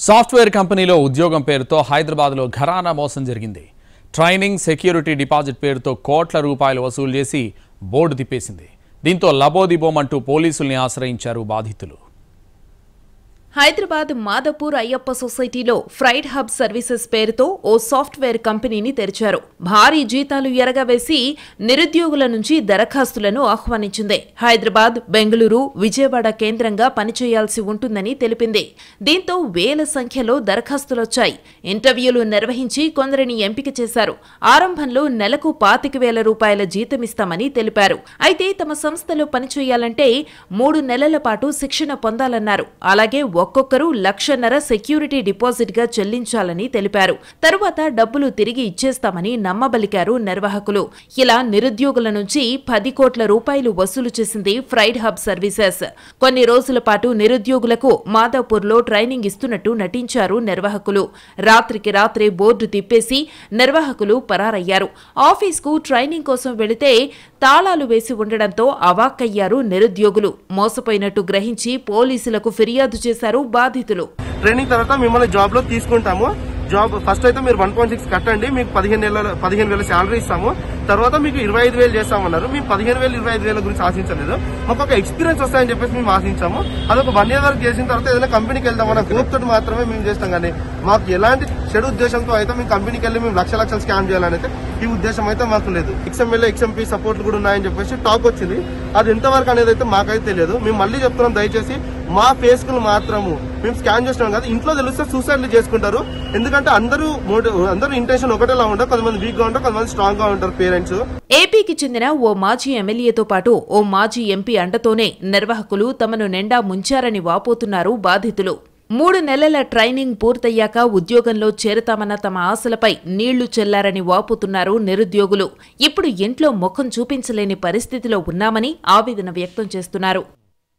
Software కంపెనీలో ఉద్యోగం పేరుతో హైదరాబాద్లో ఘరానా మోసం జరిగింది. ట్రైనింగ్, సెక్యూరిటీ డిపాజిట్ పేరుతో కోట్ల రూపాయలు వసూలు చేసి బోర్డు తిప్పేసింది. దీంతో లబోదిబోమంటూ పోలీసుల్ని ఆశ్రయించారు బాధితులు. హైదరాబాద్ మాధవపూర్ అయ్యప్ప సొసైటీలో ఫ్రైడ్ హబ్ సర్వీసెస్ పేరుతో ఓ సాఫ్ట్వేర్ కంపెనీని తెరిచారు. భారీ జీతాలు ఎరగవేసి నిరుద్యోగుల నుంచి దరఖాస్తులను ఆహ్వానించింది. హైదరాబాద్, బెంగళూరు, విజయవాడ కేంద్రంగా పనిచేయాల్సి ఉంటుందని తెలిపింది. దీంతో వేల సంఖ్యలో దరఖాస్తులొచ్చాయి. ఇంటర్వ్యూలు నిర్వహించి కొందరిని ఎంపిక చేశారు. ఆరంభంలో నెలకు 25,000 రూపాయల జీతమిస్తామని తెలిపారు. అయితే తమ సంస్థలో పనిచేయాలంటే 3 నెలల పాటు శిక్షణ పొందాలన్నారు. అలాగే ఒక్కొక్కరు 1,50,000 సెక్యూరిటీ డిపాజిట్ గా చెల్లించాలని తెలిపారు. తరువాత డబ్బులు తిరిగి ఇచ్చేస్తామని నమ్మబలికారు నిర్వాహకులు. ఇలా నిరుద్యోగుల నుంచి 10 కోట్ల రూపాయలు వసూలు చేసింది ఫ్రైడ్ హబ్ సర్వీసెస్. కొన్ని రోజుల పాటు నిరుద్యోగులకు మాధవపూర్లో ట్రైనింగ్ ఇస్తున్నట్టు నటించారు నిర్వాహకులు. రాత్రికి రాత్రే బోర్డు తిప్పేసి నిర్వాహకులు పరారయ్యారు. ఆఫీస్కు ట్రైనింగ్ కోసం వెళితే తాళాలు వేసి ఉండడంతో అవాక్కయ్యారు నిరుద్యోగులు. మోసపోయినట్టు గ్రహించి పోలీసులకు ఫిర్యాదు చేశారు బాధితులు. ట్రైనింగ్ తర్వాత మిమ్మల్ని జాబ్ లో తీసుకుంటాము. జాబ్ ఫస్ట్ అయితే మీరు 1.6 కట్టండి, మీకు 15,000 శాలరీ ఇస్తాము, తర్వాత మీకు 25,000 చేస్తామన్నారు. మేము 15,000 25,000 గురించి ఆశించలేదు. మాకు ఒక ఎక్స్పీరియన్స్ వస్తాయని చెప్పేసి మేము ఆశించాము. అదొక 1 year వరకు చేసిన తర్వాత ఏదైనా కంపెనీకి వెళ్దామన్న గ్రూప్ తోటి మాత్రమే మేము చేస్తాం. కానీ మాకు ఎలాంటి చెడు ఉద్దేశంతో అయితే మేము కంపెనీకి వెళ్ళి మేము లక్షలు స్కామ్ చేయాలని అయితే ఈ ఉద్దేశం అయితే మాకు లేదు. XML XMP సపోర్ట్లు కూడా ఉన్నాయని చెప్పేసి టాక్ వచ్చింది. అది ఎంతవరకు అనేది అయితే మాకైతే తెలియదు. మేము మళ్ళీ చెప్తున్నాం, దయచేసి మా ఫేస్కులు మాత్రము మేము స్కాన్ చేస్తున్నాం కదా, ఇంట్లో తెలిస్తే సూసైడ్లు చేసుకుంటారు. ఎందుకంటే అందరూ ఇంటెన్షన్ ఒకటేలా ఉంటారు. కొంతమంది వీక్ గా ఉంటారు, కొంతమంది స్ట్రాంగ్ గా ఉంటారు పేరెంట్స్. ఏపీకి చెందిన ఓ మాజీ ఎమ్మెల్యేతో పాటు ఓ మాజీ ఎంపీ అండతోనే నిర్వాహకులు తమను నిండా ముంచారని వాపోతున్నారు బాధితులు. 3 నెలల ట్రైనింగ్ పూర్తయ్యాక ఉద్యోగంలో చేరతామన్న తమ ఆశలపై నీళ్లు చెల్లారని వాపోతున్నారు నిరుద్యోగులు. ఇప్పుడు ఇంట్లో ముఖం చూపించలేని పరిస్థితిలో ఉన్నామని ఆవేదన వ్యక్తం చేస్తున్నారు.